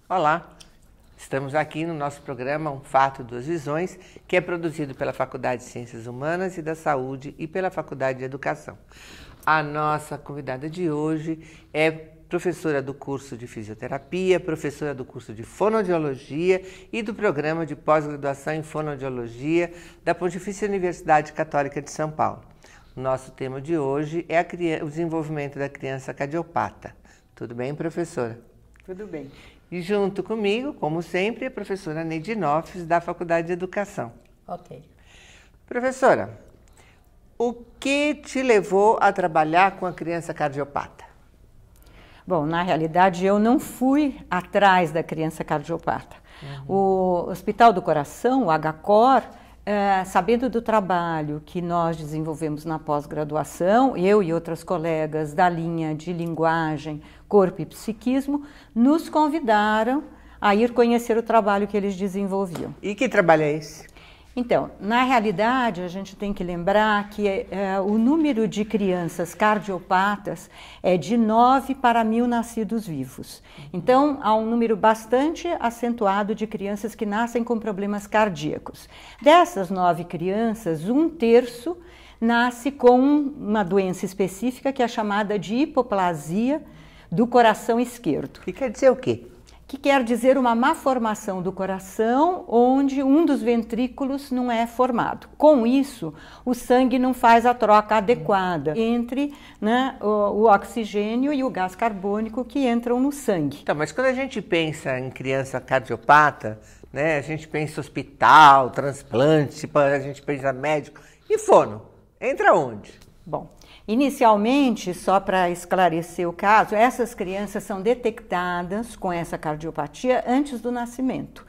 Olá, estamos aqui no nosso programa Um Fato, Duas Visões, que é produzido pela Faculdade de Ciências Humanas e da Saúde e pela Faculdade de Educação. A nossa convidada de hoje é professora do curso de Fisioterapia, professora do curso de Fonoaudiologia e do programa de pós-graduação em Fonoaudiologia da Pontifícia Universidade Católica de São Paulo. O nosso tema de hoje é o desenvolvimento da criança cardiopata. Tudo bem, professora? Tudo bem. E junto comigo, como sempre, a professora Neide Nofres, da Faculdade de Educação. Ok. Professora, o que te levou a trabalhar com a criança cardiopata? Bom, na realidade, eu não fui atrás da criança cardiopata. O Hospital do Coração, o HCOR, sabendo do trabalho que nós desenvolvemos na pós-graduação, eu e outras colegas da linha de linguagem, corpo e psiquismo, nos convidaram a ir conhecer o trabalho que eles desenvolviam. E que trabalho é esse? Então, na realidade, a gente tem que lembrar que o número de crianças cardiopatas é de 9 para 1.000 nascidos vivos. Então, há um número bastante acentuado de crianças que nascem com problemas cardíacos. Dessas 9 crianças, 1/3 nasce com uma doença específica que é chamada de hipoplasia do coração esquerdo. Que quer dizer o quê? Que quer dizer uma má formação do coração, onde um dos ventrículos não é formado. Com isso, o sangue não faz a troca adequada entre o oxigênio e o gás carbônico que entram no sangue. Então, mas quando a gente pensa em criança cardiopata, né, a gente pensa hospital, transplante, a gente pensa médico. E fono? Entra onde? Bom, inicialmente, só para esclarecer o caso, essas crianças são detectadas com essa cardiopatia antes do nascimento,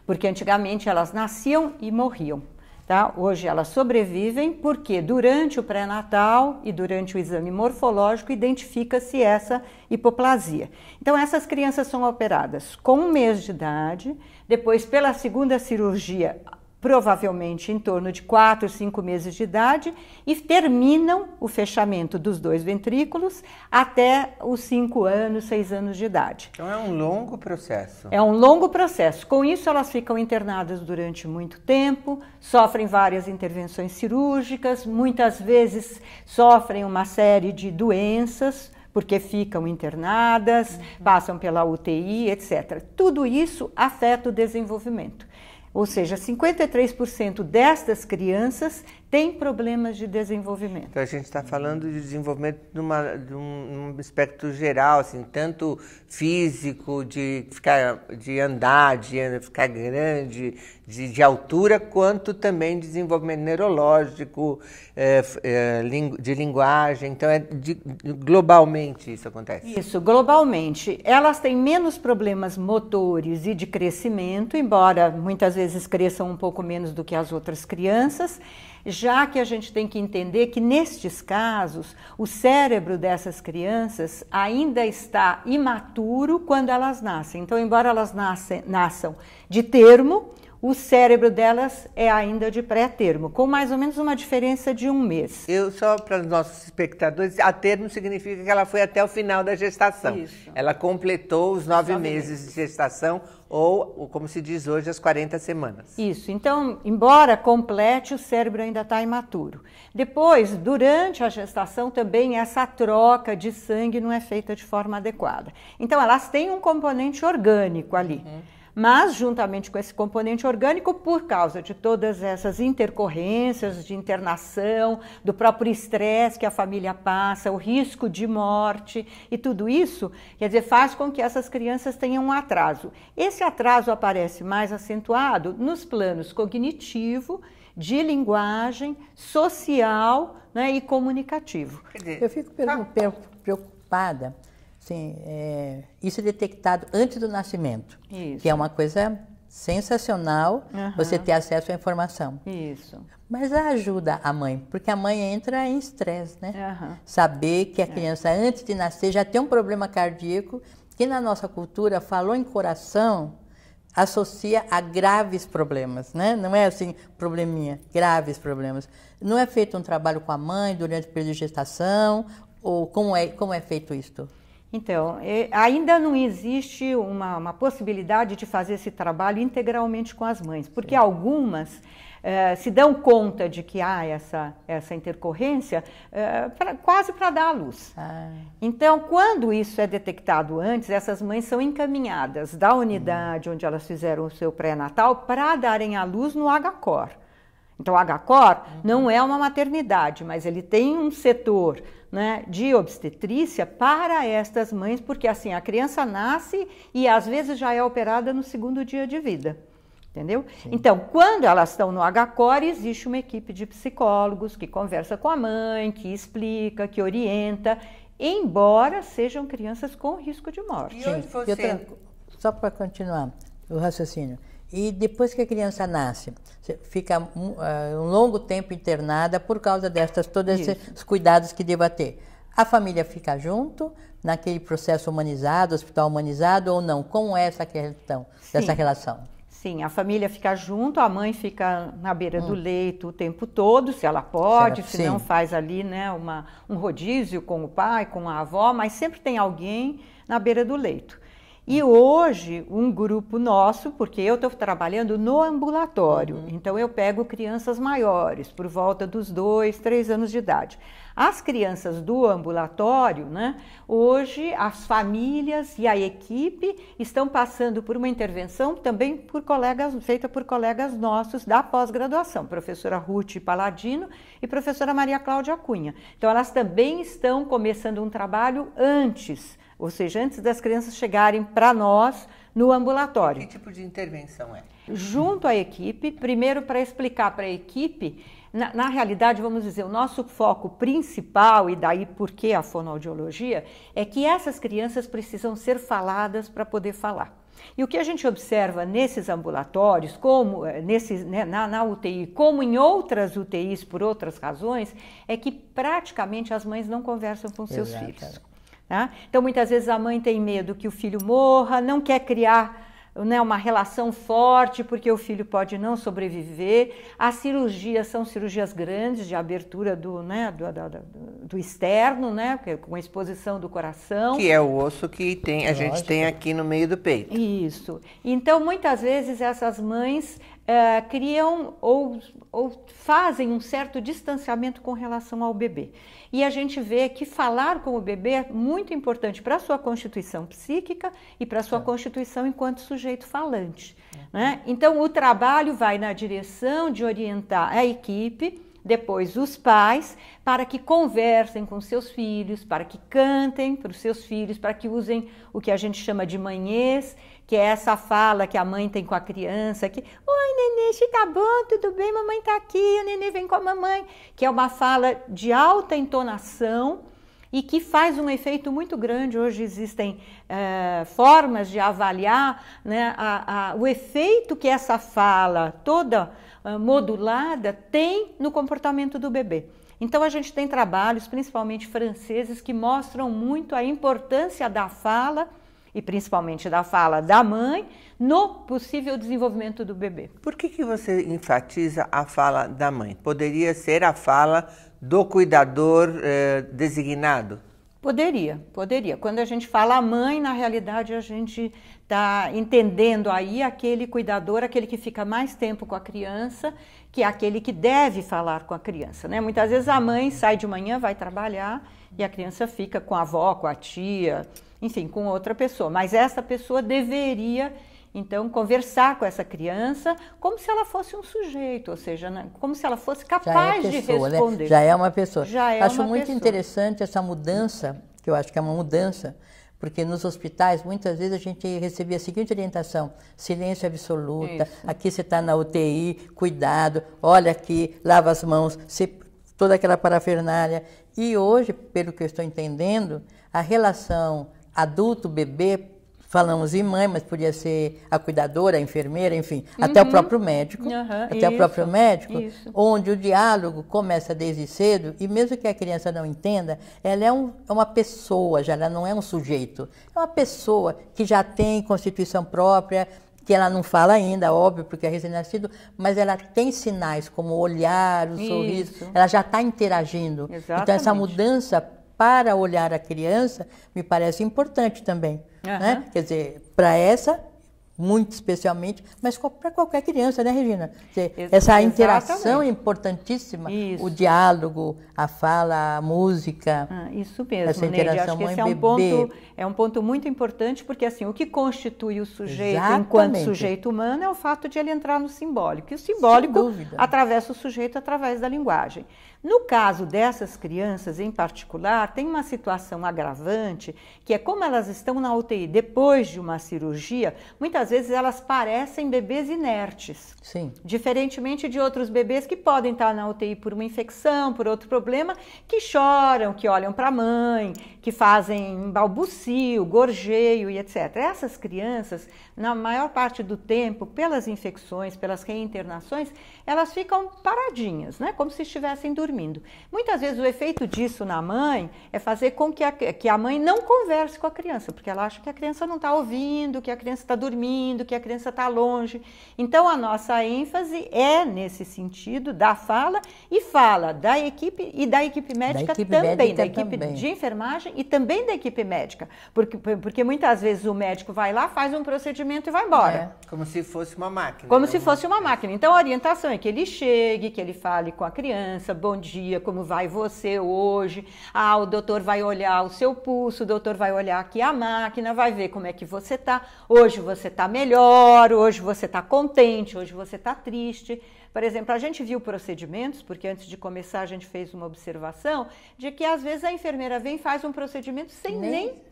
porque antigamente elas nasciam e morriam. Tá? Hoje elas sobrevivem porque durante o pré-natal e durante o exame morfológico identifica-se essa hipoplasia. Então essas crianças são operadas com 1 mês de idade, depois pela segunda cirurgia, provavelmente em torno de 4, 5 meses de idade, e terminam o fechamento dos 2 ventrículos até os 5 anos, 6 anos de idade. Então é um longo processo. É um longo processo. Com isso, elas ficam internadas durante muito tempo, sofrem várias intervenções cirúrgicas, muitas vezes sofrem uma série de doenças, porque ficam internadas, passam pela UTI, etc. Tudo isso afeta o desenvolvimento. Ou seja, 53% destas crianças têm problemas de desenvolvimento. Então a gente está falando de desenvolvimento de um aspecto geral, assim, tanto físico, de andar, de ficar grande, de altura, quanto também de desenvolvimento neurológico, de linguagem. Então globalmente isso acontece. Isso, globalmente. Elas têm menos problemas motores e de crescimento, embora muitas vezes cresçam um pouco menos do que as outras crianças, já que a gente tem que entender que nestes casos o cérebro dessas crianças ainda está imaturo quando elas nascem. Então, embora elas nasçam de termo, o cérebro delas é ainda de pré-termo, com mais ou menos uma diferença de 1 mês. Só para os nossos espectadores, a termo significa que ela foi até o final da gestação. Isso. Ela completou os 9 meses de gestação, ou, como se diz hoje, as 40 semanas. Isso. Então, embora complete, o cérebro ainda está imaturo. Depois, durante a gestação, também essa troca de sangue não é feita de forma adequada. Então, elas têm um componente orgânico ali. Mas, juntamente com esse componente orgânico, por causa de todas essas intercorrências de internação, do próprio estresse que a família passa, o risco de morte e tudo isso, quer dizer, faz com que essas crianças tenham um atraso. Esse atraso aparece mais acentuado nos planos cognitivo, de linguagem, social, né, e comunicativo. Eu fico preocupada. Sim, isso é detectado antes do nascimento, isso. Que é uma coisa sensacional você ter acesso à informação. Isso. Mas ajuda a mãe, porque a mãe entra em estresse, né? Saber que a criança, antes de nascer, já tem um problema cardíaco, que na nossa cultura, falou em coração, associa a graves problemas, né? Não é assim, probleminha, graves problemas. Não é feito um trabalho com a mãe durante o período de gestação, ou como é feito isto? Então, ainda não existe uma possibilidade de fazer esse trabalho integralmente com as mães, porque algumas se dão conta de que há essa intercorrência quase para dar à luz. Então, quando isso é detectado antes, essas mães são encaminhadas da unidade onde elas fizeram o seu pré-natal para darem à luz no HCOR. Então, o HCOR não é uma maternidade, mas ele tem um setor, né, de obstetrícia para estas mães, porque assim, a criança nasce e às vezes já é operada no 2º dia de vida. Entendeu? Sim. Então, quando elas estão no HCOR, existe uma equipe de psicólogos que conversa com a mãe, que explica, que orienta, embora sejam crianças com risco de morte. E onde você... Só para continuar o raciocínio. E depois que a criança nasce, fica um longo tempo internada por causa todos esses cuidados que deva ter. A família fica junto naquele processo humanizado, hospital humanizado ou não? Como é essa questão dessa relação? Sim, a família fica junto, a mãe fica na beira do leito o tempo todo, se ela pode, se não faz ali, né, um rodízio com o pai, com a avó, mas sempre tem alguém na beira do leito. E hoje, um grupo nosso, porque eu estou trabalhando no ambulatório, então eu pego crianças maiores, por volta dos 2, 3 anos de idade. As crianças do ambulatório, né, hoje as famílias e a equipe estão passando por uma intervenção também feita por colegas nossos da pós-graduação, professora Ruth Paladino e professora Maria Cláudia Cunha. Então elas também estão começando um trabalho antes, ou seja, antes das crianças chegarem para nós no ambulatório. Que tipo de intervenção é? Junto à equipe, primeiro para explicar para a equipe, na realidade, vamos dizer, o nosso foco principal, e daí por que a fonoaudiologia, é que essas crianças precisam ser faladas para poder falar. E o que a gente observa nesses ambulatórios, como na UTI, como em outras UTIs por outras razões, é que praticamente as mães não conversam com seus filhos. Tá? Então, muitas vezes a mãe tem medo que o filho morra, não quer criar, né, uma relação forte, porque o filho pode não sobreviver. As cirurgias são cirurgias grandes, de abertura do externo, né, com exposição do coração. Que é o osso que a gente tem aqui no meio do peito. Isso. Então, muitas vezes, essas mães criam ou fazem um certo distanciamento com relação ao bebê. E a gente vê que falar com o bebê é muito importante para a sua constituição psíquica e para a sua constituição enquanto sujeito falante. Né? Então, o trabalho vai na direção de orientar a equipe, depois os pais, para que conversem com seus filhos, para que cantem para os seus filhos, para que usem o que a gente chama de manhês, que é essa fala que a mãe tem com a criança, que, oi, nenê, você tá bom, tudo bem, mamãe tá aqui, o nenê vem com a mamãe, que é uma fala de alta entonação e que faz um efeito muito grande. Hoje existem formas de avaliar, né, o efeito que essa fala toda modulada tem no comportamento do bebê. Então a gente tem trabalhos, principalmente franceses, que mostram muito a importância da fala e principalmente da fala da mãe, no possível desenvolvimento do bebê. Por que você enfatiza a fala da mãe? Poderia ser a fala do cuidador designado? Poderia. Quando a gente fala a mãe, na realidade a gente está entendendo aí aquele cuidador, aquele que fica mais tempo com a criança, que é aquele que deve falar com a criança, né? Muitas vezes a mãe sai de manhã, vai trabalhar e a criança fica com a avó, com a tia, enfim, com outra pessoa. Mas essa pessoa deveria, então, conversar com essa criança como se ela fosse um sujeito, ou seja, né, como se ela fosse capaz de responder. Né? Já é uma pessoa. Acho muito interessante essa mudança, que eu acho que é uma mudança, porque nos hospitais, muitas vezes, a gente recebia a seguinte orientação: silêncio absoluta, isso. Aqui você está na UTI, cuidado, olha aqui, lava as mãos, toda aquela parafernália. E hoje, pelo que eu estou entendendo, a relação adulto-bebê falamos em mãe, mas podia ser a cuidadora, a enfermeira, enfim, até o próprio médico, até o próprio médico, onde o diálogo começa desde cedo, e mesmo que a criança não entenda, ela é uma pessoa, já ela não é um sujeito, é uma pessoa que já tem constituição própria, que ela não fala ainda, óbvio, porque é recém-nascido, mas ela tem sinais como o olhar, o sorriso, ela já está interagindo. Exatamente. Então essa mudança para olhar a criança me parece importante também. Né? Quer dizer, para essa, muito especialmente, mas para qualquer criança, né, Regina? Quer dizer, essa interação é importantíssima, o diálogo, a fala, a música. Isso mesmo, essa interação Neide, acho que esse é um ponto muito importante, porque assim, o que constitui o sujeito enquanto sujeito humano é o fato de ele entrar no simbólico. E o simbólico atravessa o sujeito através da linguagem. No caso dessas crianças em particular, tem uma situação agravante, que é como elas estão na UTI depois de uma cirurgia, muitas vezes elas parecem bebês inertes. Sim. Diferentemente de outros bebês que podem estar na UTI por uma infecção, por outro problema, que choram, que olham para a mãe, que fazem balbucio, gorjeio e etc. Essas crianças, na maior parte do tempo, pelas infecções, pelas reinternações, elas ficam paradinhas, né? Como se estivessem dormindo. Muitas vezes o efeito disso na mãe é fazer com que a mãe não converse com a criança, porque ela acha que a criança não está ouvindo, que a criança está dormindo, que a criança está longe. Então a nossa ênfase é nesse sentido da fala e fala da equipe e da equipe médica também, da equipe de enfermagem e também da equipe médica, porque muitas vezes o médico vai lá, faz um procedimento e vai embora. Como se fosse uma máquina. Como se fosse uma máquina. Então a orientação é que ele chegue, que ele fale com a criança, bom dia, como vai você hoje? O doutor vai olhar o seu pulso, o doutor vai olhar aqui a máquina, vai ver como é que você está. Hoje você está melhor, hoje você está contente, hoje você está triste. Por exemplo, a gente viu procedimentos, porque antes de começar a gente fez uma observação, de que às vezes a enfermeira vem e faz um procedimento sem nem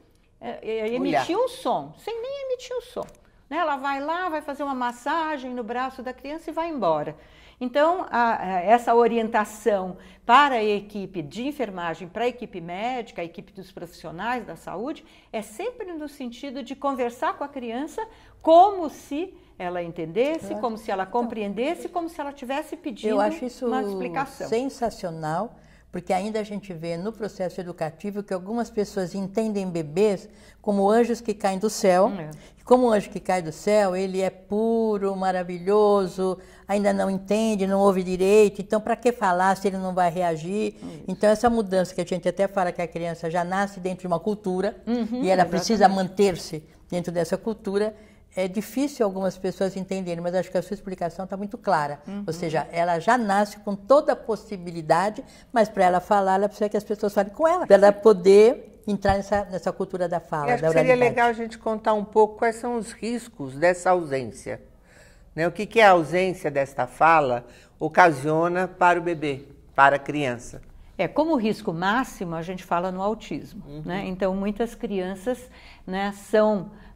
emitir um som, sem nem emitir um som. Ela vai lá, vai fazer uma massagem no braço da criança e vai embora. Então, essa orientação para a equipe de enfermagem, para a equipe médica, a equipe dos profissionais da saúde, é sempre no sentido de conversar com a criança como se ela entendesse, como se ela compreendesse, como se ela tivesse pedindo uma explicação. Eu acho isso sensacional, porque ainda a gente vê no processo educativo que algumas pessoas entendem bebês como anjos que caem do céu. Como o anjo que cai do céu, ele é puro, maravilhoso, ainda não entende, não ouve direito, então para que falar se ele não vai reagir? Então essa mudança que a gente até fala que a criança já nasce dentro de uma cultura e ela precisa manter-se dentro dessa cultura, é difícil algumas pessoas entenderem, mas acho que a sua explicação está muito clara. Ou seja, ela já nasce com toda a possibilidade, mas para ela falar, ela precisa que as pessoas falem com ela, para ela poder entrar nessa cultura da fala, da oralidade. Seria legal a gente contar um pouco quais são os riscos dessa ausência. Né? O que a ausência desta fala ocasiona para o bebê, para a criança. Como risco máximo, a gente fala no autismo. Né? Então, muitas crianças,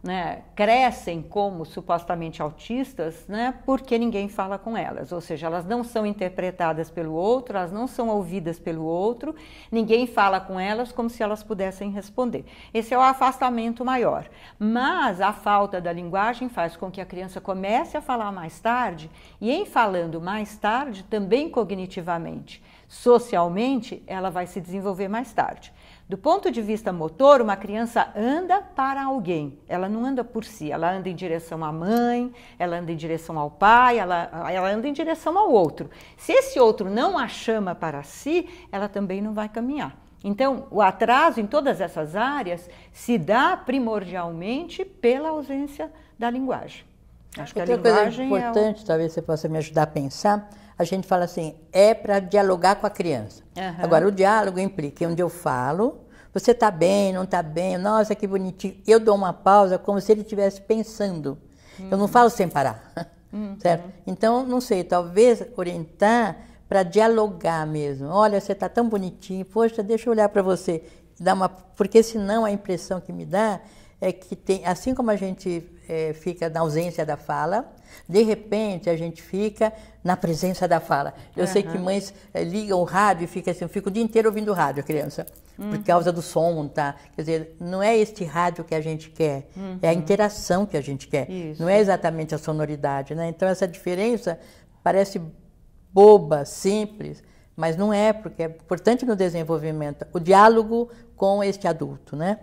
né, crescem como supostamente autistas, né, porque ninguém fala com elas, ou seja, elas não são interpretadas pelo outro, elas não são ouvidas pelo outro, ninguém fala com elas como se elas pudessem responder. Esse é o afastamento maior. Mas a falta da linguagem faz com que a criança comece a falar mais tarde, e em falando mais tarde, também cognitivamente, socialmente, ela vai se desenvolver mais tarde. Do ponto de vista motor, uma criança anda para alguém, ela não anda por si, ela anda em direção à mãe, ela anda em direção ao pai, ela anda em direção ao outro. Se esse outro não a chama para si, ela também não vai caminhar. Então, o atraso em todas essas áreas se dá primordialmente pela ausência da linguagem. Acho que a linguagem coisa importante, talvez você possa me ajudar a pensar, a gente fala assim, é para dialogar com a criança. Agora, o diálogo implica onde eu falo, você está bem, não está bem, nossa, que bonitinho. Eu dou uma pausa como se ele estivesse pensando. Eu não falo sem parar, certo? Então, não sei, talvez orientar para dialogar mesmo. Olha, você está tão bonitinho, poxa, deixa eu olhar para você. Porque senão a impressão que me dá é que tem, assim como a gente fica na ausência da fala, de repente a gente fica na presença da fala. Eu sei que mães ligam o rádio e ficam assim, eu fico o dia inteiro ouvindo rádio, a criança, por causa do som, tá? Quer dizer, não é este rádio que a gente quer, é a interação que a gente quer, não é exatamente a sonoridade, né? Então essa diferença parece boba, simples, mas não é, porque é importante no desenvolvimento, o diálogo com este adulto, né?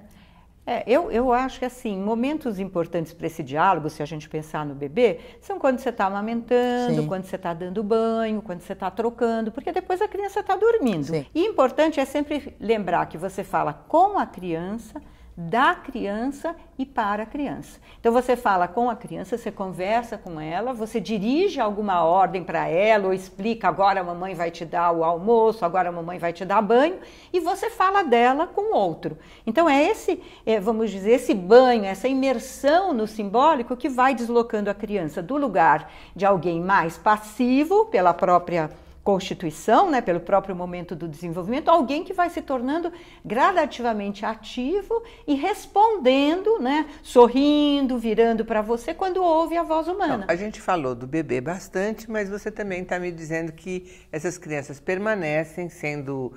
Eu acho que, assim, momentos importantes para esse diálogo, se a gente pensar no bebê, são quando você está amamentando, Sim. quando você está dando banho, quando você está trocando, porque depois a criança está dormindo. Sim. E importante é sempre lembrar que você fala com a criança, da criança e para a criança. Então você fala com a criança, você conversa com ela, você dirige alguma ordem para ela ou explica, agora a mamãe vai te dar o almoço, agora a mamãe vai te dar banho, e você fala dela com o outro. Então vamos dizer, esse banho, essa imersão no simbólico que vai deslocando a criança do lugar de alguém mais passivo pela própria constituição, né, pelo próprio momento do desenvolvimento, alguém que vai se tornando gradativamente ativo e respondendo, né, sorrindo, virando para você quando ouve a voz humana. Então, a gente falou do bebê bastante, mas você também está me dizendo que essas crianças permanecem sendo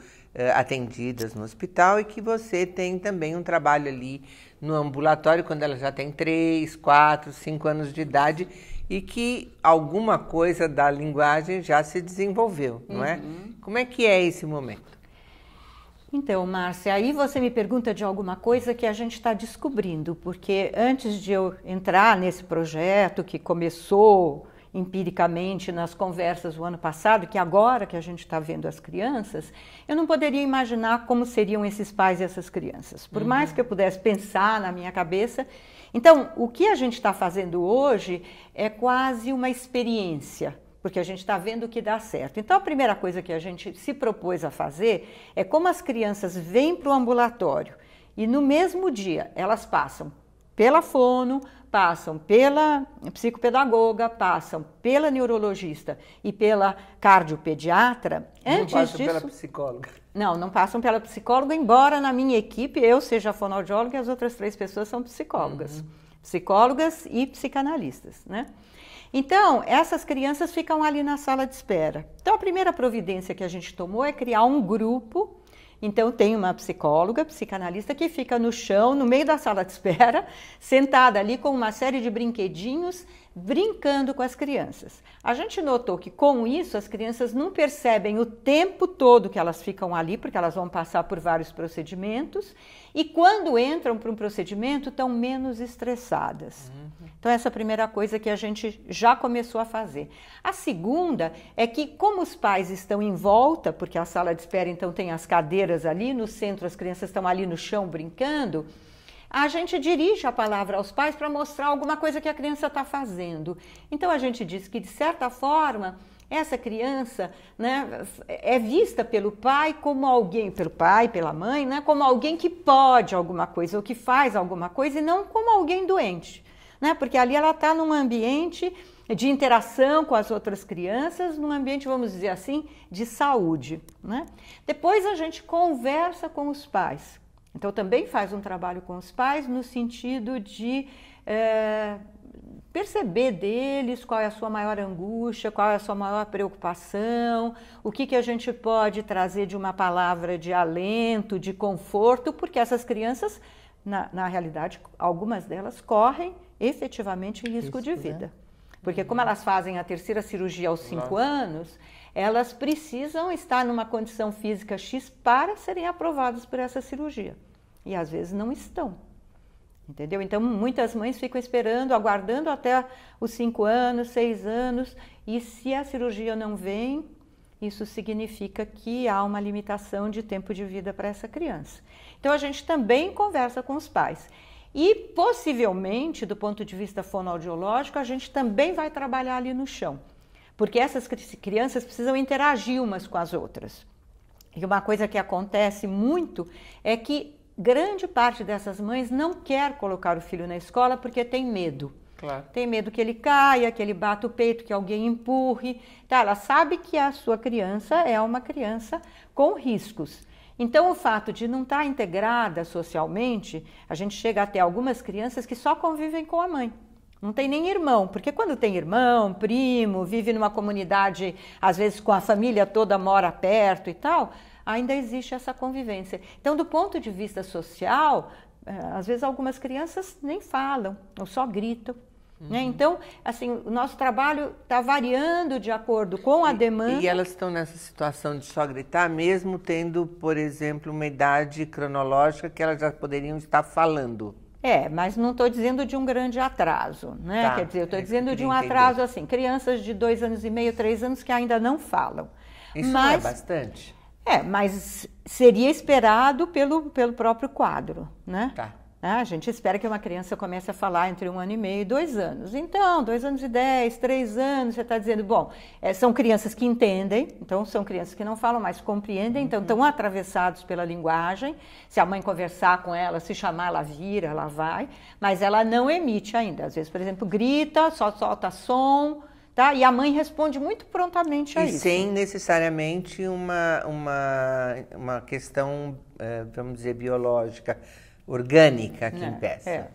atendidas no hospital e que você tem também um trabalho ali no ambulatório quando ela já tem 3, 4, 5 anos de idade e que alguma coisa da linguagem já se desenvolveu, não é? Como é que é esse momento? Então, Márcia, aí você me pergunta de alguma coisa que a gente está descobrindo, porque antes de eu entrar nesse projeto que começou empiricamente nas conversas do ano passado, que agora que a gente está vendo as crianças, eu não poderia imaginar como seriam esses pais e essas crianças. Por mais que eu pudesse pensar na minha cabeça. Então, o que a gente está fazendo hoje é quase uma experiência, porque a gente está vendo que dá certo. Então, a primeira coisa que a gente se propôs a fazer é como as crianças vêm para o ambulatório e no mesmo dia elas passam pela fono, passam pela psicopedagoga, passam pela neurologista e pela cardiopediatra. Não passam pela psicóloga. Não passam pela psicóloga, embora na minha equipe eu seja fonoaudióloga e as outras 3 pessoas são psicólogas. Psicólogas e psicanalistas, né? Então, essas crianças ficam ali na sala de espera. Então, a primeira providência que a gente tomou é criar um grupo. Então, tem uma psicóloga, psicanalista, que fica no chão, no meio da sala de espera, sentada ali com uma série de brinquedinhos, brincando com as crianças. A gente notou que, com isso, as crianças não percebem o tempo todo que elas ficam ali, porque elas vão passar por vários procedimentos, e quando entram para um procedimento, estão menos estressadas. Então, essa é a primeira coisa que a gente já começou a fazer. A segunda é que, como os pais estão em volta, porque a sala de espera, então, tem as cadeiras ali, no centro as crianças estão ali no chão brincando, a gente dirige a palavra aos pais para mostrar alguma coisa que a criança está fazendo. Então, a gente diz que, de certa forma, essa criança, né, é vista pelo pai como alguém, pelo pai, pela mãe, né, como alguém que pode alguma coisa ou que faz alguma coisa e não como alguém doente, né, porque ali ela está num ambiente de interação com as outras crianças, num ambiente, vamos dizer assim, de saúde, né? Depois a gente conversa com os pais. Então, também faz um trabalho com os pais no sentido de perceber deles qual é a sua maior angústia, qual é a sua maior preocupação, o que a gente pode trazer de uma palavra de alento, de conforto, porque essas crianças, na realidade, algumas delas correm efetivamente risco de vida. Né? Porque como elas fazem a 3ª cirurgia aos 5 anos, elas precisam estar numa condição física X para serem aprovadas por essa cirurgia. E às vezes não estão. Entendeu? Então, muitas mães ficam esperando, aguardando até os 5 anos, 6 anos, e se a cirurgia não vem, isso significa que há uma limitação de tempo de vida para essa criança. Então, a gente também conversa com os pais. E, possivelmente, do ponto de vista fonoaudiológico, a gente também vai trabalhar ali no chão. Porque essas crianças precisam interagir umas com as outras. E uma coisa que acontece muito é que grande parte dessas mães não quer colocar o filho na escola porque tem medo. Claro. Tem medo que ele caia, que ele bata o peito, que alguém empurre. Tá, ela sabe que a sua criança é uma criança com riscos. Então, o fato de não estar integrada socialmente, a gente chega até algumas crianças que só convivem com a mãe. Não tem nem irmão, porque quando tem irmão, primo, vive numa comunidade, às vezes com a família toda mora perto e tal, ainda existe essa convivência. Então, do ponto de vista social, às vezes algumas crianças nem falam, ou só gritam. Né? Então, assim, o nosso trabalho está variando de acordo com a demanda. E elas estão nessa situação de só gritar, mesmo tendo, por exemplo, uma idade cronológica que elas já poderiam estar falando. Mas não estou dizendo de um grande atraso, né? Tá, Quer dizer, eu estou dizendo de um atraso assim, crianças de 2 anos e meio, 3 anos que ainda não falam. Isso não é bastante? Mas seria esperado pelo próprio quadro, né? Tá. A gente espera que uma criança comece a falar entre 1 ano e meio e 2 anos. Então, 2 anos e 10, 3 anos, você está dizendo, bom, são crianças que entendem, então são crianças que não falam, mas compreendem, então estão atravessados pela linguagem. Se a mãe conversar com ela, se chamar, ela vira, ela vai, mas ela não emite ainda. Às vezes, por exemplo, grita, só solta som, tá? E a mãe responde muito prontamente a isso. E sem necessariamente uma questão, vamos dizer, biológica, orgânica que impeça.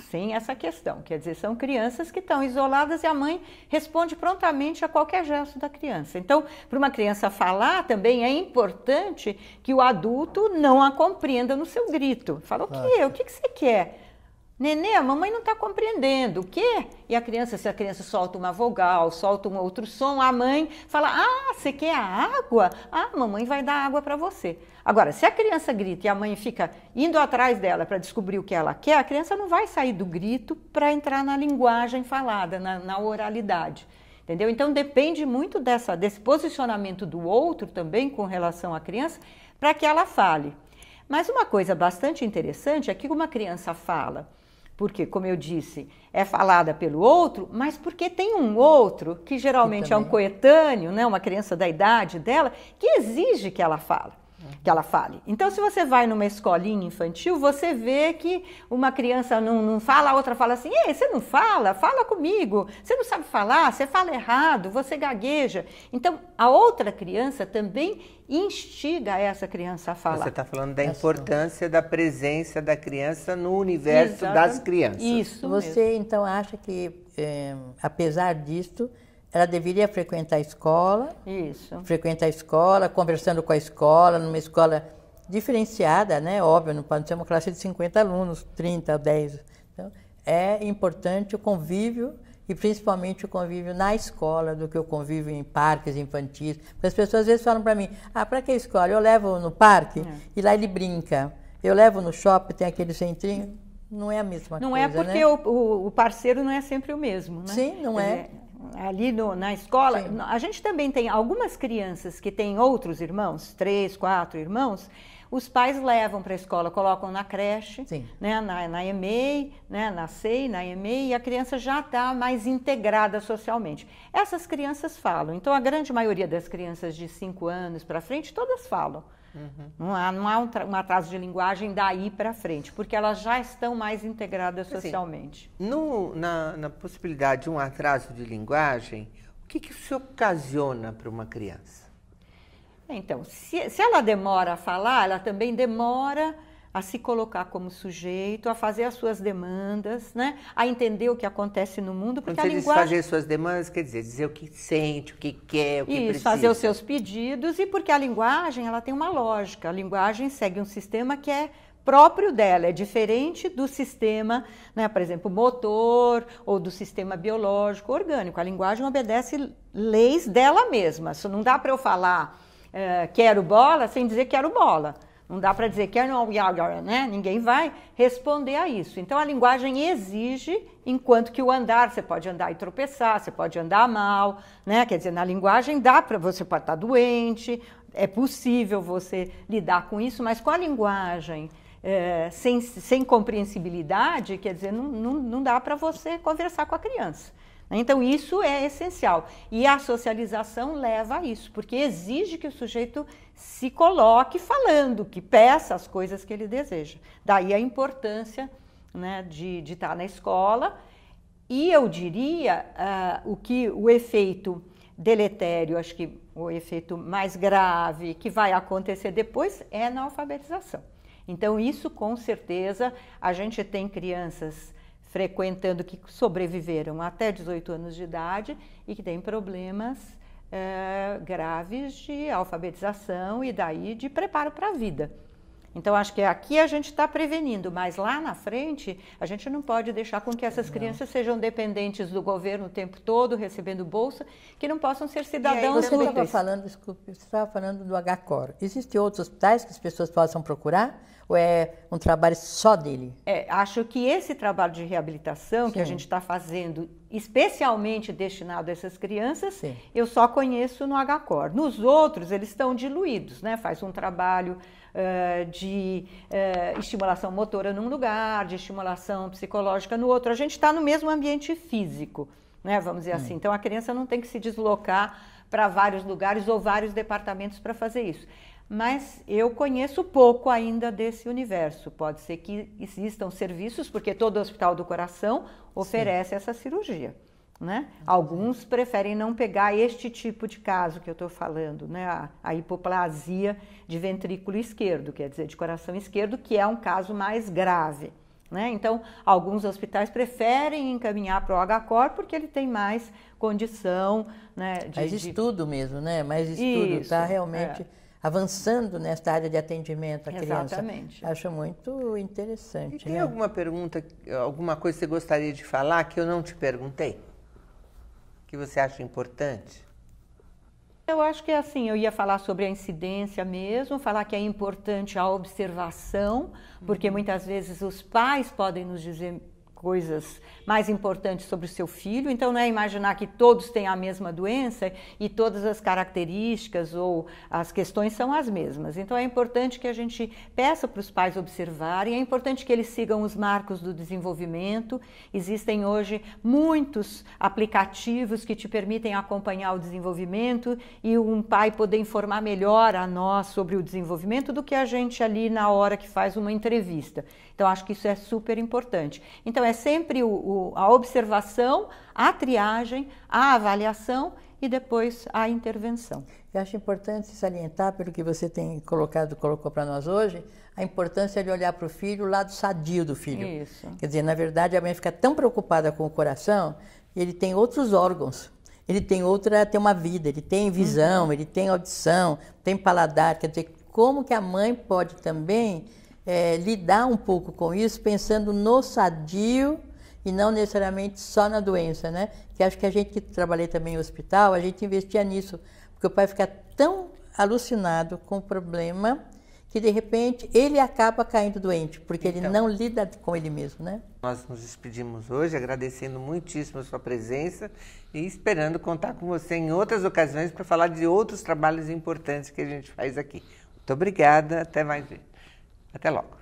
Sem essa questão. Quer dizer, são crianças que estão isoladas e a mãe responde prontamente a qualquer gesto da criança. Então, para uma criança falar, também é importante que o adulto não a compreenda no seu grito. Fala, o quê? O que você quer? Nenê, a mamãe não está compreendendo. O quê? E a criança, se a criança solta uma vogal, solta um outro som, a mãe fala, você quer a água? A mamãe vai dar água para você. Agora, se a criança grita e a mãe fica indo atrás dela para descobrir o que ela quer, a criança não vai sair do grito para entrar na linguagem falada, na oralidade. Entendeu? Então, depende muito desse posicionamento do outro também com relação à criança para que ela fale. Mas uma coisa bastante interessante é que uma criança fala, porque, como eu disse, é falada pelo outro, mas porque tem um outro, que geralmente é um coetâneo, né, uma criança da idade dela, que exige que ela fale. Então, se você vai numa escolinha infantil, você vê que uma criança não fala, a outra fala assim, ei, você não fala? Fala comigo. Você não sabe falar, você fala errado, você gagueja. Então, a outra criança também instiga essa criança a falar. Você está falando da importância da presença da criança no universo das crianças. Isso Você, mesmo. então, acha que, apesar disso, ela deveria frequentar a escola. Isso. Frequentar a escola, conversando com a escola, numa escola diferenciada, né? Óbvio, não pode ser uma classe de 50 alunos, 30, 10. Então, é importante o convívio, e principalmente o convívio na escola, do que o convívio em parques infantis. Porque as pessoas às vezes falam para mim, para que escola? Eu levo no parque e lá ele brinca. Eu levo no shopping, tem aquele centrinho. Não é a mesma coisa, Não é porque, né? o parceiro não é sempre o mesmo, né? Sim, não é. Ali na escola, sim, a gente também tem algumas crianças que têm outros irmãos, 3, 4 irmãos, os pais levam para a escola, colocam na creche, né, na EMEI, né, na SEI, na EMEI, e a criança já está mais integrada socialmente. Essas crianças falam, então a grande maioria das crianças de 5 anos para frente, todas falam. Não há um atraso de linguagem daí para frente, porque elas já estão mais integradas socialmente. Na possibilidade de um atraso de linguagem, o que isso ocasiona para uma criança? Então, se ela demora a falar, ela também demora a se colocar como sujeito, a fazer as suas demandas, né? A entender o que acontece no mundo, porque quando a linguagem... fazer suas demandas, quer dizer o que sente, o que quer, o que precisa. Fazer os seus pedidos, e porque a linguagem, ela tem uma lógica. A linguagem segue um sistema que é próprio dela, é diferente do sistema, né, por exemplo, motor, ou do sistema biológico orgânico. A linguagem obedece leis dela mesma. Isso não dá para eu falar quero bola sem dizer quero bola. Não dá para dizer quero não, né? Ninguém vai responder a isso. Então, a linguagem exige, enquanto que o andar, você pode andar e tropeçar, você pode andar mal, né? Quer dizer, na linguagem dá para, você pode estar doente, é possível você lidar com isso, mas com a linguagem sem compreensibilidade, quer dizer, não dá para você conversar com a criança. Então, isso é essencial. E a socialização leva a isso, porque exige que o sujeito se coloque falando, que peça as coisas que ele deseja. Daí a importância, né, de estar na escola. E eu diria o efeito deletério, acho que o efeito mais grave que vai acontecer depois é na alfabetização. Então, isso com certeza, a gente tem crianças frequentando, que sobreviveram até 18 anos de idade e que têm problemas graves de alfabetização e daí de preparo para a vida. Então, acho que aqui a gente está prevenindo, mas lá na frente a gente não pode deixar com que essas crianças sejam dependentes do governo o tempo todo, recebendo bolsa, que não possam ser cidadãos. Você estava falando, desculpe, você estava falando do HCOR. Existem outros hospitais que as pessoas possam procurar? Ou é um trabalho só dele? Acho que esse trabalho de reabilitação Sim. que a gente está fazendo, especialmente destinado a essas crianças, Sim. eu só conheço no HCOR. Nos outros, eles estão diluídos, né? Faz um trabalho de estimulação motora num lugar, de estimulação psicológica no outro. A gente está no mesmo ambiente físico, né? Vamos dizer assim. Então, a criança não tem que se deslocar para vários lugares ou vários departamentos para fazer isso. Mas eu conheço pouco ainda desse universo. Pode ser que existam serviços, porque todo Hospital do Coração oferece essa cirurgia, né? Alguns preferem não pegar este tipo de caso que eu estou falando, né? A hipoplasia de ventrículo esquerdo, quer dizer, de coração esquerdo, que é um caso mais grave, né? Então, alguns hospitais preferem encaminhar para o HCOR porque ele tem mais condição, né? Mais estudo mesmo, né? Mais estudo, está realmente avançando nesta área de atendimento à criança. Exatamente. Acho muito interessante. E tem alguma pergunta, alguma coisa que você gostaria de falar que eu não te perguntei? Que você acha importante? Eu acho que assim, eu ia falar sobre a incidência mesmo, falar que é importante a observação, porque muitas vezes os pais podem nos dizer coisas mais importantes sobre o seu filho, então não é imaginar que todos têm a mesma doença e todas as características ou as questões são as mesmas. Então é importante que a gente peça para os pais observarem, é importante que eles sigam os marcos do desenvolvimento. Existem hoje muitos aplicativos que te permitem acompanhar o desenvolvimento e um pai poder informar melhor a nós sobre o desenvolvimento do que a gente ali na hora que faz uma entrevista. Então acho que isso é super importante. Então é sempre a observação, a triagem, a avaliação e depois a intervenção. Eu acho importante salientar, pelo que você tem colocou para nós hoje, a importância de olhar para o filho, o lado sadio do filho. Isso. Quer dizer, na verdade, a mãe fica tão preocupada com o coração, ele tem outros órgãos, ele tem uma vida, ele tem visão, ele tem audição, tem paladar. Quer dizer, como que a mãe pode também lidar um pouco com isso, pensando no sadio e não necessariamente só na doença, né? Que acho que a gente que trabalhei também em hospital, a gente investia nisso, porque o pai fica tão alucinado com o problema que de repente ele acaba caindo doente, porque ele não lida com ele mesmo, né? Nós nos despedimos hoje agradecendo muitíssimo a sua presença e esperando contar com você em outras ocasiões para falar de outros trabalhos importantes que a gente faz aqui. Muito obrigada, até mais vezes. Até logo.